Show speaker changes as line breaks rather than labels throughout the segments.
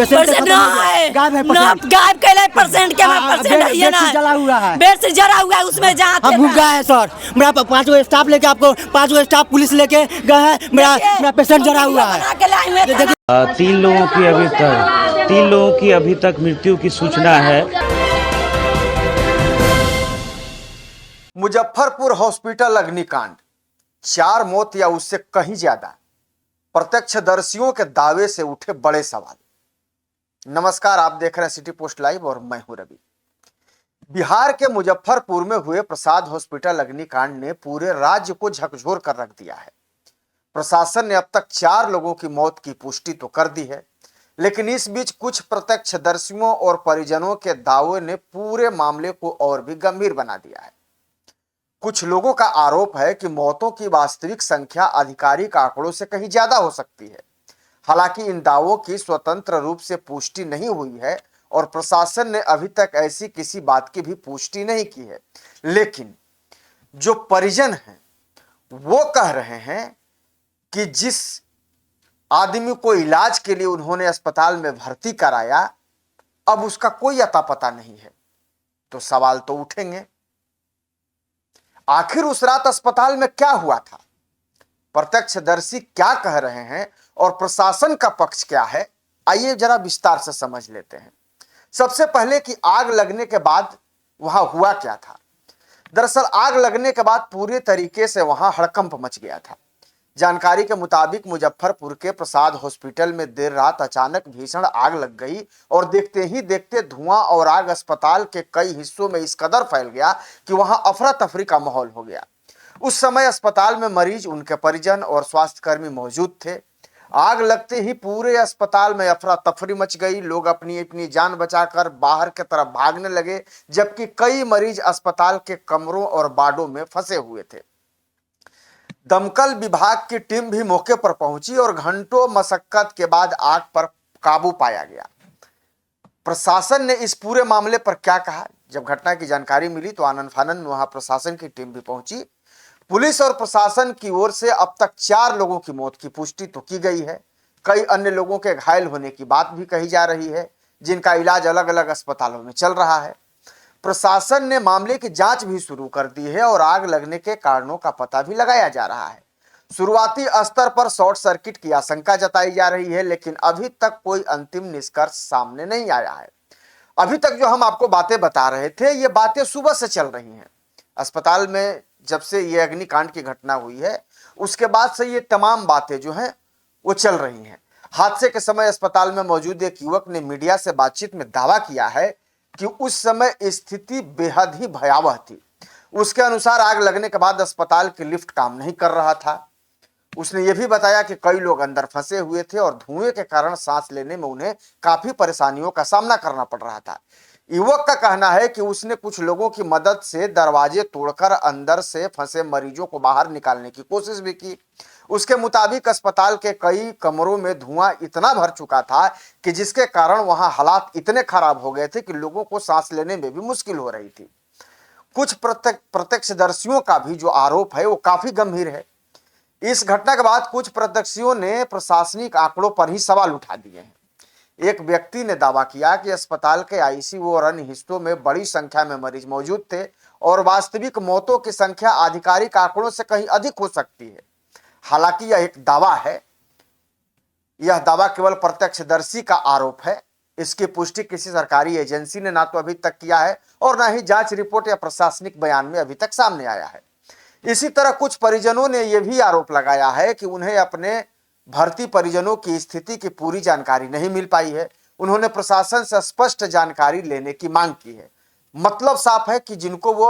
गायब कैले पेशेंट के पेशेंट है ना,
जला हुआ है,
बेड से जला हुआ है, उसमें जहाँ
हम घूम गए हैं सर। मेरा 5 गो स्टाफ लेके आपको 5 गो स्टाफ पुलिस लेके गए हैं। मेरा पेशेंट जला हुआ है।
3 लोगों की अभी तक मृत्यु की सूचना है।
मुजफ्फरपुर हॉस्पिटल अग्निकांड, 4 मौत या उससे कहीं ज्यादा, प्रत्यक्षदर्शियों के दावे से उठे बड़े सवाल। नमस्कार, आप देख रहे हैं सिटी पोस्ट लाइव और मैं हूं रवि। बिहार के मुजफ्फरपुर में हुए प्रसाद हॉस्पिटल अग्निकांड ने पूरे राज्य को झकझोर कर रख दिया है। प्रशासन ने अब तक 4 लोगों की मौत की पुष्टि तो कर दी है, लेकिन इस बीच कुछ प्रत्यक्षदर्शियों और परिजनों के दावे ने पूरे मामले को और भी गंभीर बना दिया है। कुछ लोगों का आरोप है कि मौतों की वास्तविक संख्या आधिकारिक आंकड़ों से कहीं ज्यादा हो सकती है। हालांकि इन दावों की स्वतंत्र रूप से पुष्टि नहीं हुई है और प्रशासन ने अभी तक ऐसी किसी बात की भी पुष्टि नहीं की है। लेकिन जो परिजन हैं वो कह रहे हैं कि जिस आदमी को इलाज के लिए उन्होंने अस्पताल में भर्ती कराया, अब उसका कोई अता पता नहीं है। तो सवाल तो उठेंगे, आखिर उस रात अस्पताल में क्या हुआ था, प्रत्यक्षदर्शी क्या कह रहे हैं और प्रशासन का पक्ष क्या है। आइए जरा विस्तार से समझ लेते हैं। सबसे पहले कि आग लगने के बाद वहां हुआ क्या था। दरअसल आग लगने के बाद पूरे तरीके से वहां हड़कंप मच गया था। जानकारी के मुताबिक मुजफ्फरपुर के प्रसाद हॉस्पिटल में देर रात अचानक भीषण आग लग गई और देखते ही देखते धुआं और आग अस्पताल के कई हिस्सों में इस कदर फैल गया कि वहां अफरा तफरी का माहौल हो गया। उस समय अस्पताल में मरीज, उनके परिजन और स्वास्थ्यकर्मी मौजूद थे। आग लगते ही पूरे अस्पताल में अफरा तफरी मच गई। लोग अपनी अपनी जान बचाकर बाहर की तरफ भागने लगे, जबकि कई मरीज अस्पताल के कमरों और वार्डों में फंसे हुए थे। दमकल विभाग की टीम भी मौके पर पहुंची और घंटों मशक्कत के बाद आग पर काबू पाया गया। प्रशासन ने इस पूरे मामले पर क्या कहा। जब घटना की जानकारी मिली तो आनन फानन में वहां प्रशासन की टीम भी पहुंची। पुलिस और प्रशासन की ओर से अब तक 4 लोगों की मौत की पुष्टि तो की गई है। कई अन्य लोगों के घायल होने की बात भी कही जा रही है, जिनका इलाज अलग अलग अस्पतालों में चल रहा है। प्रशासन ने मामले की जांच भी शुरू कर दी है और आग लगने के कारणों का पता भी लगाया जा रहा है। शुरुआती स्तर पर शॉर्ट सर्किट की आशंका जताई जा रही है, लेकिन अभी तक कोई अंतिम निष्कर्ष सामने नहीं आया है। अभी तक जो हम आपको बातें बता रहे थे, ये बातें सुबह से चल रही हैं। अस्पताल में जब से ये अग्निकांड की घटना हुई है, उसके बाद से ये तमाम बातें जो हैं वो चल रही हैं। हादसे के समय अस्पताल में मौजूद एक युवक ने मीडिया से बातचीत में दावा किया है कि उस समय स्थिति बेहद ही भयावह थी। उसके अनुसार आग लगने के बाद अस्पताल की लिफ्ट काम नहीं कर रहा था। उसने यह भी बताया कि कई लोग अंदर फंसे हुए थे और धुएं के कारण सांस लेने में उन्हें काफी परेशानियों का सामना करना पड़ रहा था। युवक का कहना है कि उसने कुछ लोगों की मदद से दरवाजे तोड़कर अंदर से फंसे मरीजों को बाहर निकालने की कोशिश भी की। उसके मुताबिक अस्पताल के कई कमरों में धुआं इतना भर चुका था कि जिसके कारण वहां हालात इतने खराब हो गए थे कि लोगों को सांस लेने में भी मुश्किल हो रही थी। कुछ प्रत्यक्षदर्शियों का भी जो आरोप है वो काफी गंभीर है। इस घटना के बाद कुछ प्रत्यक्षियों ने प्रशासनिक आंकड़ों पर ही सवाल उठा दिए हैं। एक व्यक्ति ने दावा किया कि अस्पताल के आईसीयू और अन्य हिस्सों में बड़ी संख्या में मरीज मौजूद थे और वास्तविक मौतों की संख्या आधिकारिक आंकड़ों से कहीं अधिक हो सकती है। हालांकि यह एक दावा है, यह दावा केवल प्रत्यक्षदर्शी का आरोप है। इसकी पुष्टि किसी सरकारी एजेंसी ने ना तो अभी तक किया है और ना ही जांच रिपोर्ट या प्रशासनिक बयान में अभी तक सामने आया है। इसी तरह कुछ परिजनों ने यह भी आरोप लगाया है कि उन्हें अपने भर्ती परिजनों की स्थिति की पूरी जानकारी नहीं मिल पाई है। उन्होंने प्रशासन से स्पष्ट जानकारी लेने की मांग की है। मतलब साफ है कि जिनको वो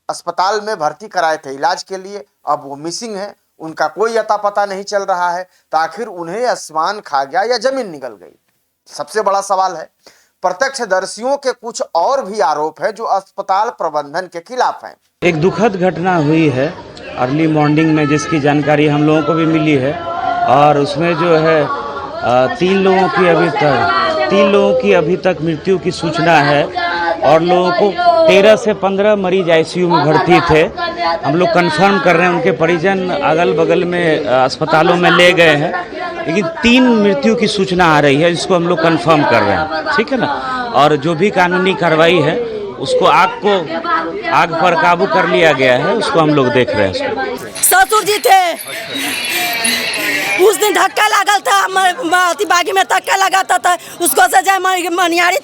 अस्पताल में भर्ती कराए थे इलाज के लिए, अब वो मिसिंग है, उनका कोई अता पता नहीं चल रहा है। तो आखिर उन्हें आसमान खा गया या जमीन निकल गई, सबसे बड़ा सवाल है। प्रत्यक्षदर्शियों के कुछ और भी आरोप है जो अस्पताल प्रबंधन के खिलाफ हैं।
एक दुखद घटना हुई है अर्ली मॉर्निंग में, जिसकी जानकारी हम लोगों को भी मिली है और उसमें जो है 3 लोगों की अभी तक मृत्यु की सूचना है और लोगों को 13 से 15 मरीज आईसीयू में भर्ती थे। हम लोग कंफर्म कर रहे हैं, उनके परिजन अगल बगल में अस्पतालों में ले गए हैं लेकिन 3 मृत्यु की सूचना आ रही है, जिसको हम लोग कंफर्म कर रहे हैं, ठीक है ना। और जो भी कानूनी कार्रवाई है उसको आग पर काबू कर लिया गया है, उसको हम लोग देख रहे हैं।
ससुर जी थे, उस दिन धक्का लागल था, बागी में धक्का लगाता था, उसको सजा मनियारी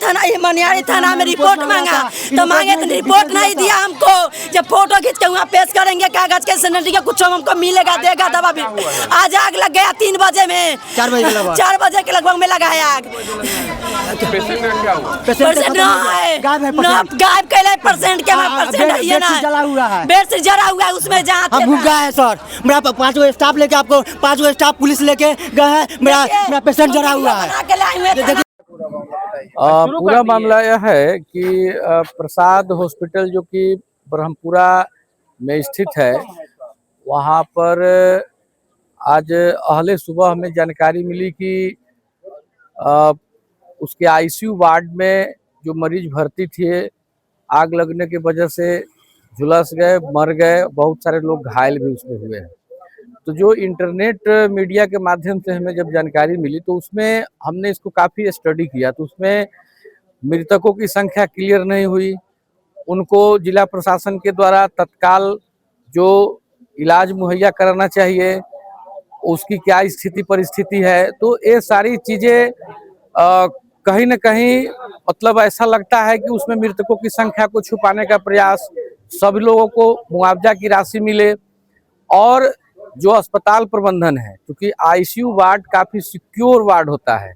थाना में रिपोर्ट मांगा तो मांगे तो रिपोर्ट नहीं दिया हमको। जब फोटो खींच के वहाँ पेश करेंगे कागज के सैनिटरी का कुछ हमको मिलेगा, देगा दवा भी। आज आग लग गया 3 बजे में, 4 बजे के लगभग में लगाया आग। पेशेंट गायब कैले, पेशेंट के पेशेंट है ना, बेड से जला हुआ है, उसमें जहाँ
हम घूम गए हैं सर। मेरा 5 स्टाफ लेके आपको 5 स्टाफ पुलिस लेके गए हैं, मेरा पेशेंट जला हुआ है।
पूरा मामला यह है कि प्रसाद हॉस्पिटल जो कि ब्रह्मपुरा में स्थित है, वहाँ पर आज अहले सुबह हमें जानकारी मिली कि उसके आईसीयू वार्ड में जो मरीज भर्ती थे, आग लगने की वजह से झुलस गए, मर गए, बहुत सारे लोग घायल भी उसमें हुए हैं। तो जो इंटरनेट मीडिया के माध्यम से हमें जब जानकारी मिली तो उसमें हमने इसको काफ़ी स्टडी किया, तो उसमें मृतकों की संख्या क्लियर नहीं हुई। उनको जिला प्रशासन के द्वारा तत्काल जो इलाज मुहैया कराना चाहिए, उसकी क्या स्थिति परिस्थिति है, तो ये सारी चीज़ें कहीं न कहीं मतलब ऐसा लगता है कि उसमें मृतकों की संख्या को छुपाने का प्रयास, सभी लोगों को मुआवजा की राशि मिले, और जो अस्पताल प्रबंधन है, क्योंकि आईसीयू वार्ड काफ़ी सिक्योर वार्ड होता है,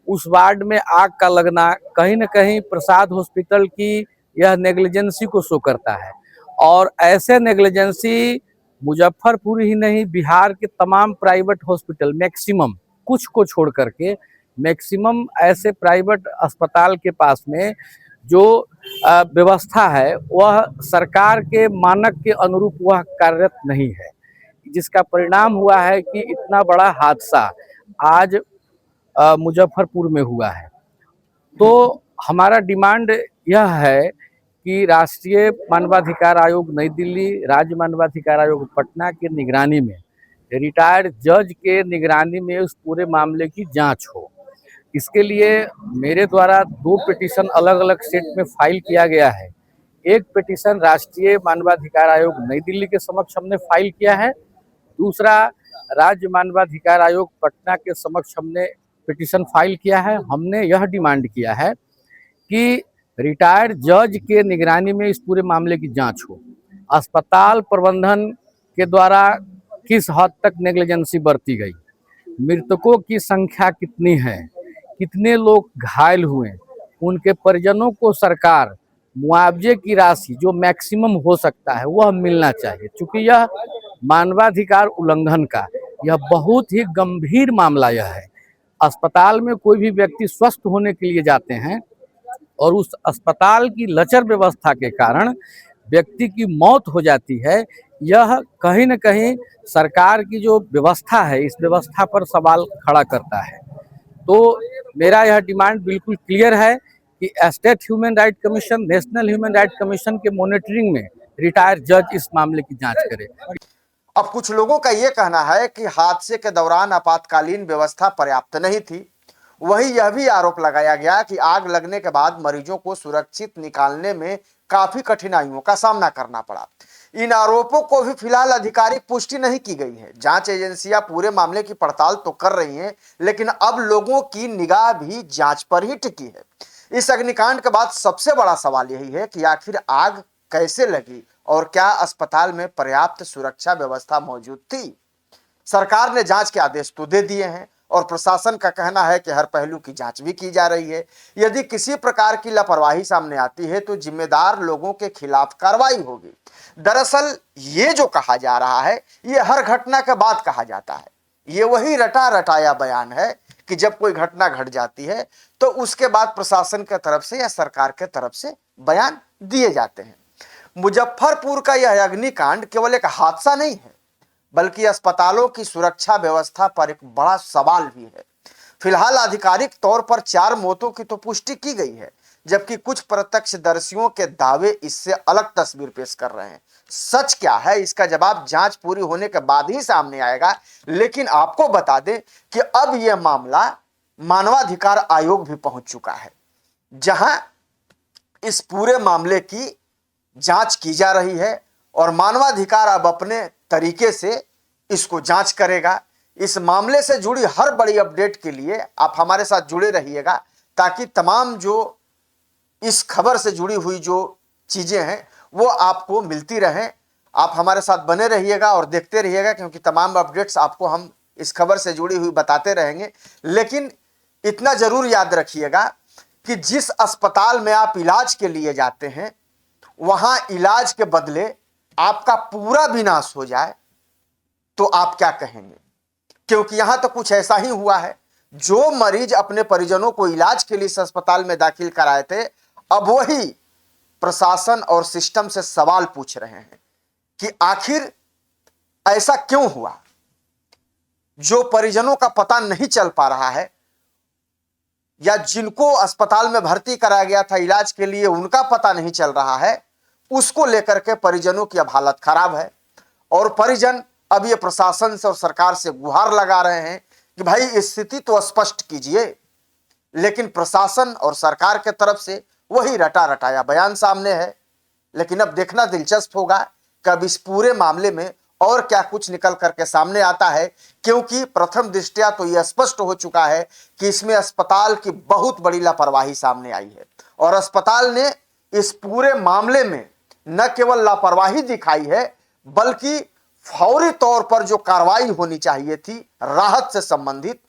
उस वार्ड में आग का लगना कहीं न कहीं प्रसाद हॉस्पिटल की यह नेग्लिजेंसी को शो करता है। और ऐसे नेग्लिजेंसी मुजफ्फरपुर ही नहीं, बिहार के तमाम प्राइवेट हॉस्पिटल मैक्सिमम, कुछ को छोड़ करके मैक्सिमम ऐसे प्राइवेट अस्पताल के पास में जो व्यवस्था है वह सरकार के मानक के अनुरूप वह कार्यरत नहीं है, जिसका परिणाम हुआ है कि इतना बड़ा हादसा आज मुजफ्फरपुर में हुआ है। तो हमारा डिमांड यह है कि राष्ट्रीय मानवाधिकार आयोग नई दिल्ली, राज्य मानवाधिकार आयोग पटना के निगरानी में, रिटायर्ड जज के निगरानी में उस पूरे मामले की जांच हो। इसके लिए मेरे द्वारा 2 पिटीशन अलग अलग स्टेट में फाइल किया गया है। एक पिटीशन राष्ट्रीय मानवाधिकार आयोग नई दिल्ली के समक्ष हमने फाइल किया है, दूसरा राज्य मानवाधिकार आयोग पटना के समक्ष हमने पिटीशन फाइल किया है। हमने यह डिमांड किया है कि रिटायर्ड जज के निगरानी में इस पूरे मामले की जांच हो। अस्पताल प्रबंधन के द्वारा किस हद तक नेग्लिजेंसी बरती गई, मृतकों की संख्या कितनी है, कितने लोग घायल हुए, उनके परिजनों को सरकार मुआवजे की राशि जो मैक्सिमम हो सकता है वह मिलना चाहिए, क्योंकि यह मानवाधिकार उल्लंघन का यह बहुत ही गंभीर मामला यह है। अस्पताल में कोई भी व्यक्ति स्वस्थ होने के लिए जाते हैं और उस अस्पताल की लचर व्यवस्था के कारण व्यक्ति की मौत हो जाती है, यह कहीं न कहीं सरकार की जो व्यवस्था है इस व्यवस्था पर सवाल खड़ा करता है। तो मेरा यह डिमांड बिल्कुल क्लियर है कि state human right commission, national human right commission के मॉनिटरिंग में रिटायर्ड जज इस मामले की जांच करे।
अब कुछ लोगों का यह कहना है कि हादसे के दौरान आपातकालीन व्यवस्था पर्याप्त नहीं थी। वहीं यह भी आरोप लगाया गया कि आग लगने के बाद मरीजों को सुरक्षित निकालने में काफी कठिनाइयों का सामना करना पड़ा। इन आरोपों को भी फिलहाल आधिकारिक पुष्टि नहीं की गई है। जांच एजेंसियां पूरे मामले की पड़ताल तो कर रही हैं, लेकिन अब लोगों की निगाह भी जांच पर ही टिकी है। इस अग्निकांड के बाद सबसे बड़ा सवाल यही है कि आखिर आग कैसे लगी और क्या अस्पताल में पर्याप्त सुरक्षा व्यवस्था मौजूद थी। सरकार ने जांच के आदेश तो दे दिए हैं और प्रशासन का कहना है कि हर पहलू की जांच भी की जा रही है। यदि किसी प्रकार की लापरवाही सामने आती है तो जिम्मेदार लोगों के खिलाफ कार्रवाई होगी। दरअसल ये जो कहा जा रहा है ये हर घटना के बाद कहा जाता है। ये वही रटा रटाया बयान है कि जब कोई घटना घट जाती है तो उसके बाद प्रशासन के तरफ से या सरकार के तरफ से बयान दिए जाते हैं। मुजफ्फरपुर का यह अग्निकांड केवल एक हादसा नहीं है, बल्कि अस्पतालों की सुरक्षा व्यवस्था पर एक बड़ा सवाल भी है। फिलहाल आधिकारिक तौर पर 4 मौतों की तो पुष्टि की गई है, जबकि कुछ प्रत्यक्षदर्शियों के दावे इससे अलग तस्वीर पेश कर रहे हैं। सच क्या है इसका जवाब जांच पूरी होने के बाद ही सामने आएगा। लेकिन आपको बता दें कि अब यह मामला मानवाधिकार आयोग भी पहुंच चुका है, जहां इस पूरे मामले की जांच की जा रही है और मानवाधिकार अब अपने तरीके से इसको जांच करेगा। इस मामले से जुड़ी हर बड़ी अपडेट के लिए आप हमारे साथ जुड़े रहिएगा, ताकि तमाम जो इस खबर से जुड़ी हुई जो चीजें हैं वो आपको मिलती रहें। आप हमारे साथ बने रहिएगा और देखते रहिएगा, क्योंकि तमाम अपडेट्स आपको हम इस खबर से जुड़ी हुई बताते रहेंगे। लेकिन इतना जरूर याद रखिएगा कि जिस अस्पताल में आप इलाज के लिए जाते हैं, वहां इलाज के बदले आपका पूरा विनाश हो जाए तो आप क्या कहेंगे? क्योंकि यहां तो कुछ ऐसा ही हुआ है। जो मरीज अपने परिजनों को इलाज के लिए इस अस्पताल में दाखिल कराए थे, अब वही प्रशासन और सिस्टम से सवाल पूछ रहे हैं कि आखिर ऐसा क्यों हुआ। जो परिजनों का पता नहीं चल पा रहा है, या जिनको अस्पताल में भर्ती कराया गया था इलाज के लिए उनका पता नहीं चल रहा है, उसको लेकर के परिजनों की अब हालत खराब है। और परिजन अब ये प्रशासन से और सरकार से गुहार लगा रहे हैं कि भाई स्थिति तो स्पष्ट कीजिए। लेकिन प्रशासन और सरकार के तरफ से वही रटा रटाया बयान सामने है। लेकिन अब देखना दिलचस्प होगा कि अब इस पूरे मामले में और क्या कुछ निकल करके सामने आता है, क्योंकि प्रथम दृष्टया तो यह स्पष्ट हो चुका है कि इसमें अस्पताल की बहुत बड़ी लापरवाही सामने आई है। और अस्पताल ने इस पूरे मामले में न केवल लापरवाही दिखाई है, बल्कि फौरी तौर पर जो कार्रवाई होनी चाहिए थी राहत से संबंधित,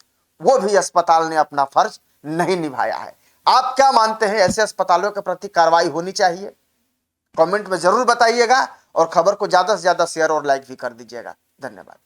वो भी अस्पताल ने अपना फर्ज नहीं निभाया है। आप क्या मानते हैं, ऐसे अस्पतालों के प्रति कार्रवाई होनी चाहिए? कमेंट में जरूर बताइएगा और खबर को ज्यादा से ज्यादा शेयर और लाइक भी कर दीजिएगा। धन्यवाद।